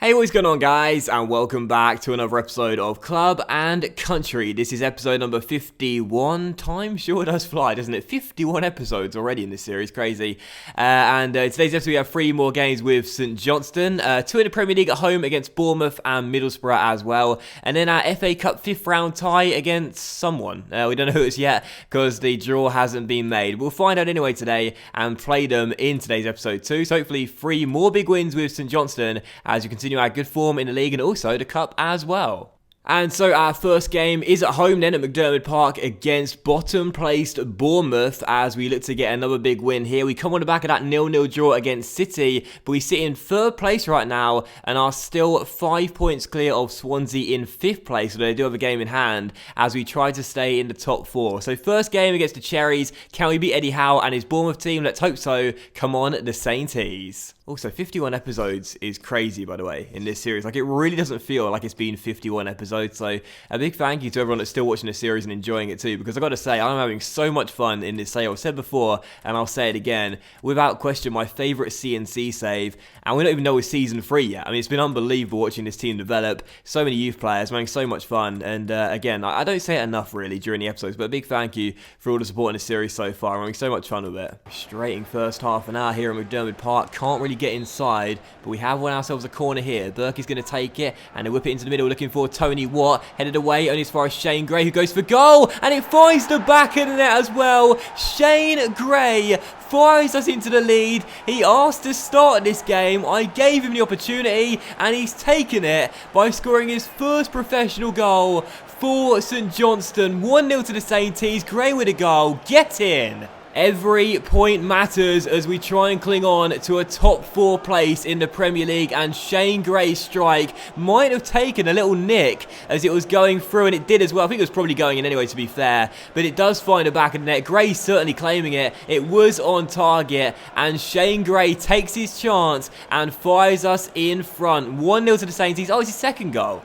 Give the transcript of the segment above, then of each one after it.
Hey, what's going on, guys, and welcome back to another episode of Club and Country. This is episode number 51. Time sure does fly, doesn't it? 51 episodes already in this series, crazy. And today's episode we have 3 more games with St Johnstone, 2 in the Premier League at home against Bournemouth and Middlesbrough as well, and then our FA Cup 5th round tie against someone. We don't know who it's yet because the draw hasn't been made. We'll find out anyway today and play them in today's episode too. So hopefully 3 more big wins with St Johnstone as you continue our good form in the league and also the cup as well. And so our first game is at home then at McDermott Park against bottom-placed Bournemouth as we look to get another big win here. We come on the back of that 0-0 draw against City, but we sit in 3rd place right now and are still 5 points clear of Swansea in 5th place, so they do have a game in hand as we try to stay in the top 4. So first game against the Cherries. Can we beat Eddie Howe and his Bournemouth team? Let's hope so. Come on, the SMITHIES. Also, 51 episodes is crazy, by the way, in this series. Like, it really doesn't feel like it's been 51 episodes. So, a big thank you to everyone that's still watching this series and enjoying it too. Because I've got to say, I'm having so much fun in this save. I've said before, and I'll say it again. Without question, my favourite CNC save. And we don't even know it's Season 3 yet. I mean, it's been unbelievable watching this team develop. So many youth players, having so much fun. And again, I don't say it enough, really, during the episodes. But a big thank you for all the support in this series so far. I'm having so much fun with it. Frustrating first half an hour here at McDermott Park. Can't really get inside, but we have won ourselves a corner here. Burke is going to take it, and they whip it into the middle, looking for Tony Watt. Headed away, only as far as Shane Gray, who goes for goal, and it finds the back of the net as well. Shane Gray fires us into the lead. He asked to start this game. I gave him the opportunity, and he's taken it by scoring his first professional goal for St Johnstone. 1-0 to the SMITHIES. Gray with a goal. Get in. Every point matters as we try and cling on to a top 4 place in the Premier League, and Shane Gray's strike might have taken a little nick as it was going through, and it did as well. I think it was probably going in anyway, to be fair, but it does find the back of the net. Gray certainly claiming it. It was on target, and Shane Gray takes his chance and fires us in front. 1-0 to the SMITHIES. Oh, it's his second goal.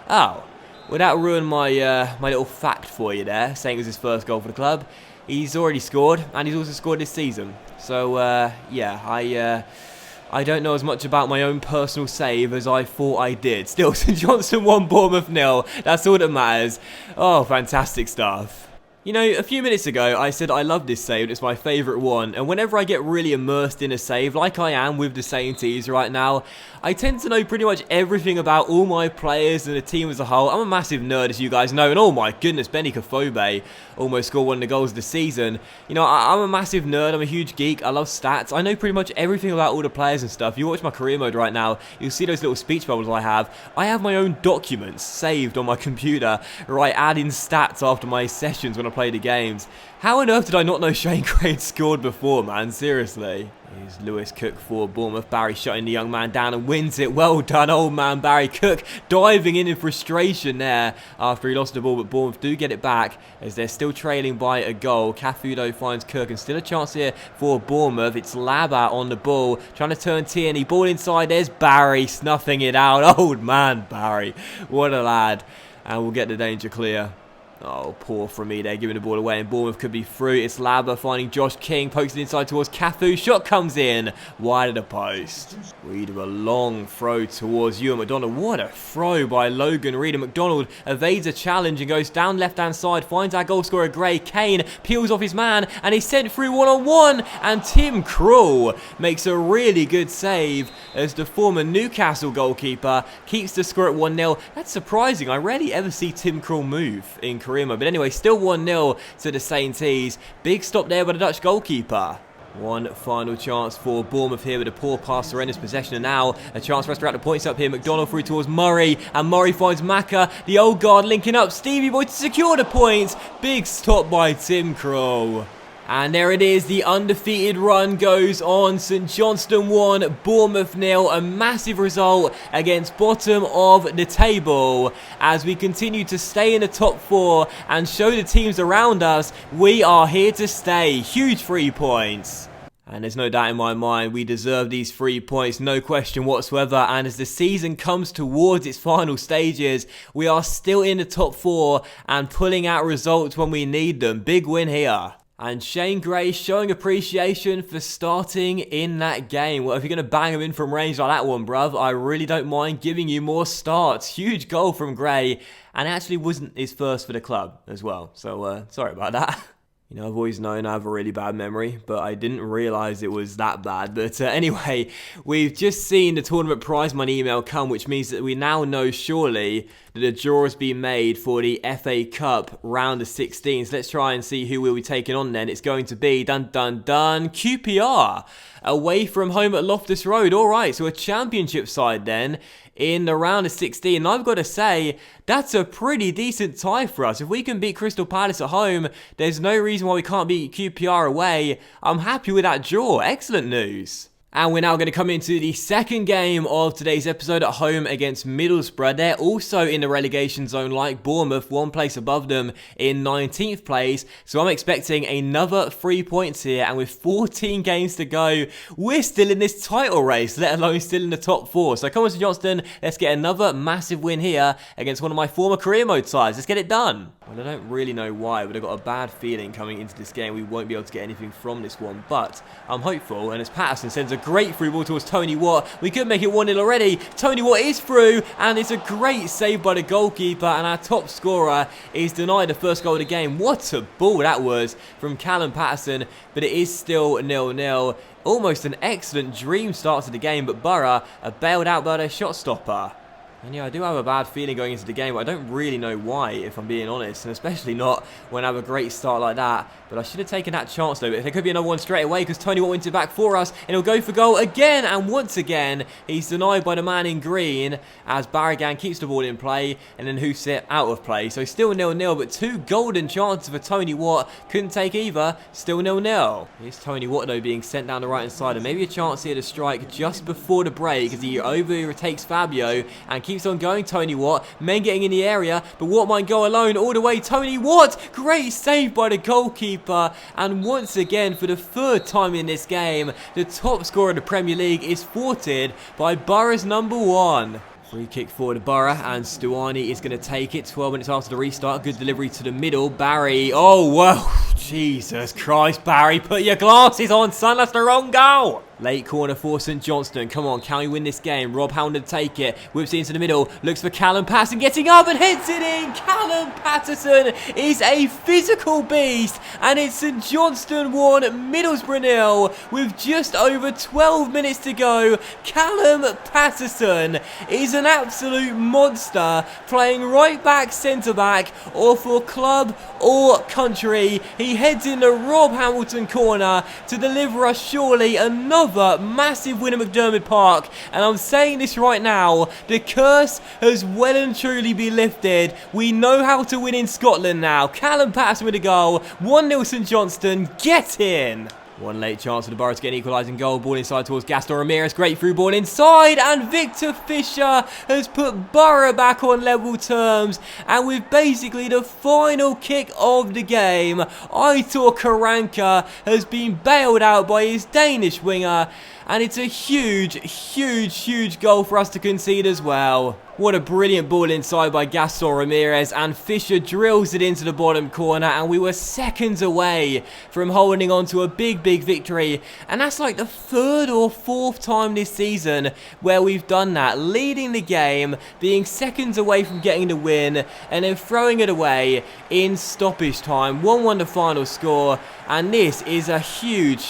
Oh, well, that ruined my my little fact for you there, saying it was his first goal for the club. He's already scored, and he's also scored this season. So, yeah, I don't know as much about my own personal save as I thought I did. Still, St Johnstone 1, Bournemouth 0. That's all that matters. Oh, fantastic stuff. You know, a few minutes ago, I said I love this save, it's my favourite one, and whenever I get really immersed in a save, like I am with the SMITHIES right now, I tend to know pretty much everything about all my players and the team as a whole. I'm a massive nerd, as you guys know, and oh my goodness, Benny Kofobe almost scored one of the goals of the season. You know, I'm a massive nerd, I'm a huge geek, I love stats, I know pretty much everything about all the players and stuff. You watch my career mode right now, you'll see those little speech bubbles I have. I have my own documents saved on my computer, where I add in stats after my sessions when I play the games. How on earth did I not know Shane Gray had scored before, man? Seriously. Here's Lewis Cook for Bournemouth. Barry shutting the young man down and wins it. Well done, old man Barry. Cook diving in frustration there after he lost the ball, but Bournemouth do get it back as they're still trailing by a goal. Cafudo finds Cook, and still a chance here for Bournemouth. It's Laba on the ball, trying to turn Tierney. Ball inside, there's Barry snuffing it out. Old man Barry. What a lad. And we'll get the danger clear. Oh, poor from me there, giving the ball away, and Bournemouth could be through. It's Laba finding Josh King, pokes it inside towards Cafu. Shot comes in, wide of the post. Reed with a long throw towards Ewan McDonald. What a throw by Logan Reed. And McDonald evades a challenge and goes down left-hand side, finds our goal scorer Gray. Kane peels off his man, and he's sent through one-on-one. And Tim Krul makes a really good save as the former Newcastle goalkeeper keeps the score at 1-0. That's surprising. I rarely ever see Tim Krul move in career mode. But anyway, still 1-0 to the SMITHIES. Big stop there by the Dutch goalkeeper. One final chance for Bournemouth here with a poor pass, surrenders possession, and now a chance for us to rack the points up here. McDonald through towards Murray, and Murray finds Maka, the old guard linking up Stevie Boy to secure the points. Big stop by Tim Krul. And there it is, the undefeated run goes on. St Johnstone 1, Bournemouth 0, a massive result against bottom of the table as we continue to stay in the top 4 and show the teams around us we are here to stay. Huge 3 points. And there's no doubt in my mind we deserve these 3 points, no question whatsoever. And as the season comes towards its final stages, we are still in the top 4 and pulling out results when we need them. Big win here. And Shane Gray showing appreciation for starting in that game. Well, if you're going to bang him in from range like that one, bruv, I really don't mind giving you more starts. Huge goal from Gray, and it actually wasn't his first for the club as well. So, sorry about that. You know, I've always known I have a really bad memory, but I didn't realise it was that bad. But anyway, we've just seen the tournament prize money email come, which means that we now know surely that a draw has been made for the FA Cup round of 16. So let's try and see who we'll be taking on then. It's going to be, dun dun dun, QPR, away from home at Loftus Road. All right, so a championship side then in the round of 16. And I've got to say, that's a pretty decent tie for us. If we can beat Crystal Palace at home, there's no reason why we can't beat QPR away. I'm happy with that draw. Excellent news. And we're now going to come into the second game of today's episode at home against Middlesbrough. They're also in the relegation zone like Bournemouth, one place above them in 19th place. So I'm expecting another 3 points here. And with 14 games to go, we're still in this title race, let alone still in the top 4. So come on, St Johnstone, let's get another massive win here against one of my former career mode sides. Let's get it done. Well, I don't really know why, but I've got a bad feeling coming into this game we won't be able to get anything from this one. But I'm hopeful, and as Patterson sends a great through ball towards Tony Watt, we could make it 1-0 already. Tony Watt is through, and it's a great save by the goalkeeper, and our top scorer is denied the first goal of the game. What a ball that was from Callum Patterson, but it is still 0-0. Almost an excellent dream start to the game, but Borough are bailed out by their shot stopper. And yeah, I do have a bad feeling going into the game, but I don't really know why, if I'm being honest. And especially not when I have a great start like that. But I should have taken that chance, though. But there could be another one straight away, because Tony Watt wins it back for us. And he'll go for goal again. And once again, he's denied by the man in green, as Barragan keeps the ball in play. And then Huset out of play. So still 0-0, but 2 golden chances for Tony Watt. Couldn't take either. Still 0-0. Here's Tony Watt, though, being sent down the right-hand side. And maybe a chance here to strike just before the break, as he overtakes Fabio and keeps on going. Tony Watt, men getting in the area, but Watt might go alone all the way. Tony Watt, great save by the goalkeeper, and once again for the 3rd time in this game, the top scorer of the Premier League is thwarted by Borough's number 1. Free kick for the Borough, and Stuani is going to take it 12 minutes after the restart. Good delivery to the middle. Barry, oh well, Jesus Christ, Barry, put your glasses on, son, that's the wrong goal. Late corner for St Johnstone. Come on, can we win this game? Rob Hound to take it. Whips it into the middle. Looks for Callum Patterson. Getting up and heads it in. Callum Patterson is a physical beast. And it's St Johnstone 1, Middlesbrough 0. With just over 12 minutes to go. Callum Patterson is an absolute monster. Playing right back, centre back, or for club or country. He heads in the Rob Hamilton corner to deliver us surely another massive win at McDermott Park. And I'm saying this right now, the curse has well and truly been lifted. We know how to win in Scotland now. Callum Patterson with a goal. 1-0 St Johnstone. Get in. One late chance for the Borough to get an equalising goal. Ball inside towards Gaston Ramirez. Great through ball inside. And Victor Fisher has put Borough back on level terms. And with basically the final kick of the game, Aitor Karanka has been bailed out by his Danish winger. And it's a huge goal for us to concede as well. What a brilliant ball inside by Gaston Ramirez, and Fisher drills it into the bottom corner, and we were seconds away from holding on to a big victory. And that's like the 3rd or 4th time this season where we've done that, leading the game, being seconds away from getting the win, and then throwing it away in stoppage time. 1-1 the final score, and this is a huge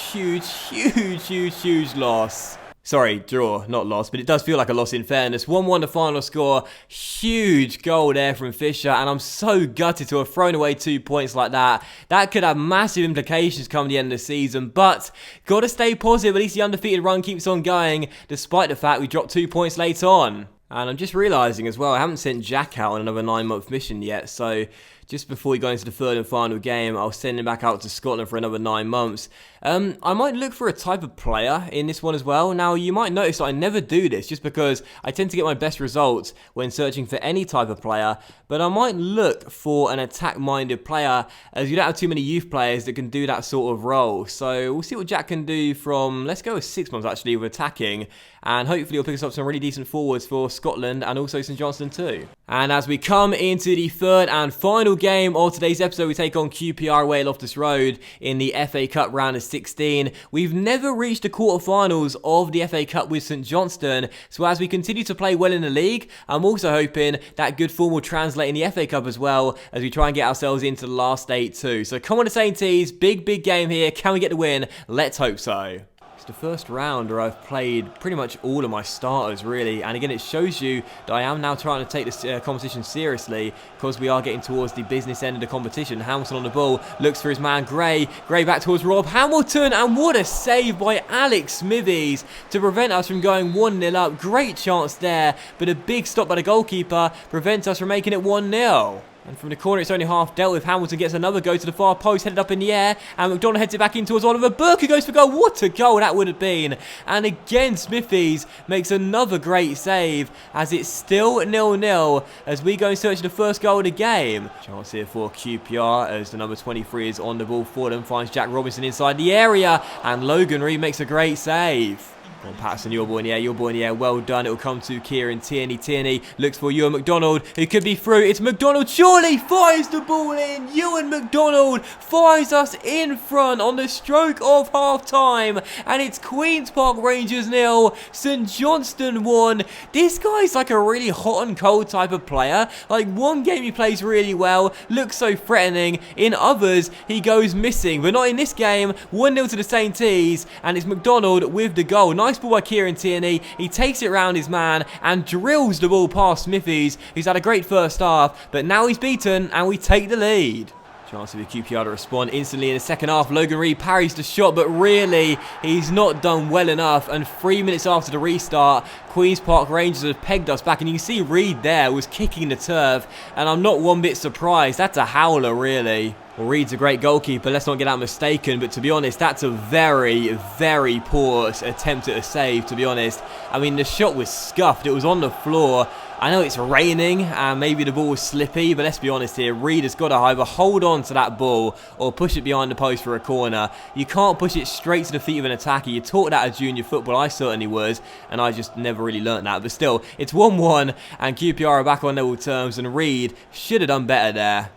loss. Sorry, draw, not loss, but it does feel like a loss in fairness. 1-1 the final score. Huge goal there from Fisher, and I'm so gutted to have thrown away 2 points like that. That could have massive implications come the end of the season, but got to stay positive. At least the undefeated run keeps on going, despite the fact we dropped 2 points late on. And I'm just realising as well, I haven't sent Jack out on another 9-month mission yet, so just before we go into the 3rd and final game, I'll send him back out to Scotland for another 9 months. I might look for a type of player in this one as well. Now, you might notice that I never do this just because I tend to get my best results when searching for any type of player, but I might look for an attack-minded player, as you don't have too many youth players that can do that sort of role. So we'll see what Jack can do from, let's go with 6 months actually, with attacking, and hopefully he'll pick us up some really decent forwards for Scotland and also St Johnstone too. And as we come into the third and final game of today's episode, we take on QPR away at Loftus Road in the FA Cup round of 16. We've never reached the quarterfinals of the FA Cup with St Johnstone, so as we continue to play well in the league, I'm also hoping that good form will translate in the FA Cup as well as we try and get ourselves into the last 8 too. So come on to St. T's, big game here. Can we get the win? Let's hope so. The first round where I've played pretty much all of my starters really, and again it shows you that I am now trying to take this competition seriously because we are getting towards the business end of the competition. Hamilton on the ball, looks for his man Gray back towards Rob Hamilton, and what a save by Alex Smithies to prevent us from going 1-0 up. Great chance there, but a big stop by the goalkeeper prevents us from making it 1-0. And from the corner, it's only half dealt with. Hamilton gets another go to the far post, headed up in the air. And McDonald heads it back in towards Oliver Burke, who goes for goal. What a goal that would have been. And again, Smithies makes another great save as it's still 0-0 as we go in search of the first goal of the game. Chance here for QPR as the number 23 is on the ball for them. Finds Jack Robinson inside the area. And Logan Reed makes a great save. Well, Patterson, your boy in the air, well done. It will come to Kieran Tierney. Tierney looks for Ewan McDonald, who could be through. It's McDonald, surely fires the ball in. Ewan McDonald fires us in front on the stroke of half-time. And it's Queen's Park Rangers 0, St Johnstone 1. This guy's like a really hot and cold type of player. Like, one game he plays really well, looks so threatening. In others, he goes missing. But not in this game. 1-0 to the St. T's, and it's McDonald with the goal. Nice ball by Kieran Tierney. He takes it round his man and drills the ball past Smithies, who's had a great first half, but now he's beaten and we take the lead. Chance for the QPR to respond instantly in the second half. Logan Reed parries the shot, but really, he's not done well enough. And 3 minutes after the restart, Queen's Park Rangers have pegged us back. And you can see Reed there was kicking the turf. And I'm not one bit surprised. That's a howler, really. Well, Reed's a great goalkeeper, let's not get that mistaken, but to be honest, that's a very poor attempt at a save, to be honest. I mean, the shot was scuffed, it was on the floor. I know it's raining and maybe the ball was slippy, but let's be honest here, Reed has got to either hold on to that ball or push it behind the post for a corner. You can't push it straight to the feet of an attacker. You taught that at junior football, I certainly was, and I just never really learnt that. But still, it's 1-1 and QPR are back on level terms, and Reed should have done better there.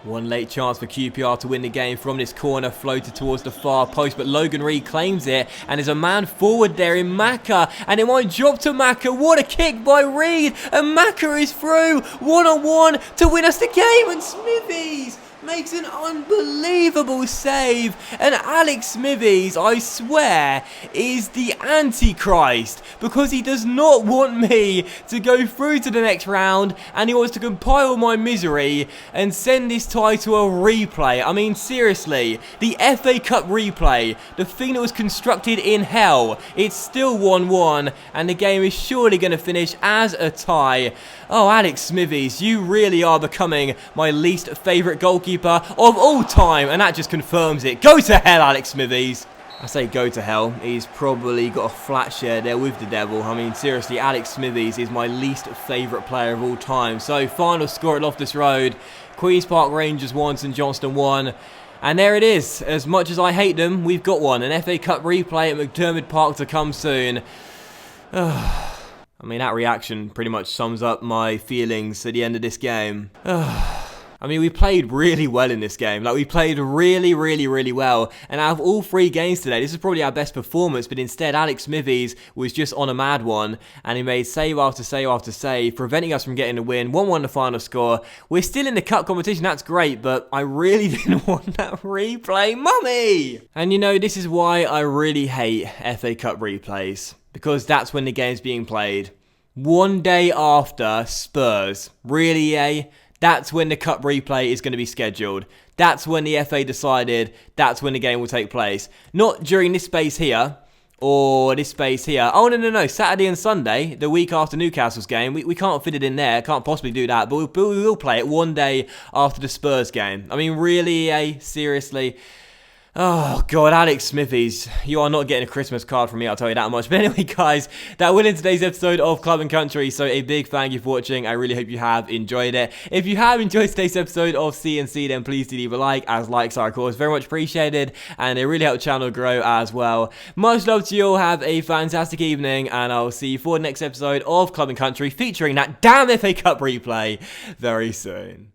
One late chance for QPR to win the game from this corner, floated towards the far post, but Logan Reed claims it, and there's a man forward there in Maka, and it might drop to Maka. What a kick by Reed, and Maka is through, 1-on-1 to win us the game, and Smithies makes an unbelievable save. And Alex Smithies, I swear, is the Antichrist, because he does not want me to go through to the next round, and he wants to compile my misery and send this tie to a replay. I mean, seriously, the FA Cup replay, the thing that was constructed in hell, it's still 1-1, and the game is surely going to finish as a tie. Oh, Alex Smithies, you really are becoming my least favourite goalkeeper of all time, and that just confirms it. Go to hell, Alex Smithies. I say go to hell. He's probably got a flat share there with the devil. I mean, seriously, Alex Smithies is my least favourite player of all time. So, final score at Loftus Road. Queen's Park Rangers 1, St Johnstone 1. And there it is. As much as I hate them, we've got one. An FA Cup replay at McDermott Park to come soon. I mean, that reaction pretty much sums up my feelings at the end of this game. I mean, we played really well in this game. Like, we played really well. And out of all 3 games today, this is probably our best performance. But instead, Alex Smithies was just on a mad one. And he made save after save after save, preventing us from getting the win. 1-1 the final score. We're still in the cup competition. That's great. But I really didn't want that replay. Mummy! And you know, this is why I really hate FA Cup replays. Because that's when the game's being played. One day after Spurs. Really, eh? That's when the cup replay is going to be scheduled. That's when the FA decided that's when the game will take place. Not during this space here or this space here. Oh, no. Saturday and Sunday, the week after Newcastle's game. We can't fit it in there. Can't possibly do that. But we will play it one day after the Spurs game. I mean, really, eh? Seriously? Oh, God, Alex Smithies, you are not getting a Christmas card from me, I'll tell you that much. But anyway, guys, that will end today's episode of Club and Country, so a big thank you for watching. I really hope you have enjoyed it. If you have enjoyed today's episode of CNC, then please do leave a like, as likes are, of course, very much appreciated, and they really help the channel grow as well. Much love to you all, have a fantastic evening, and I'll see you for the next episode of Club and Country, featuring that damn FA Cup replay very soon.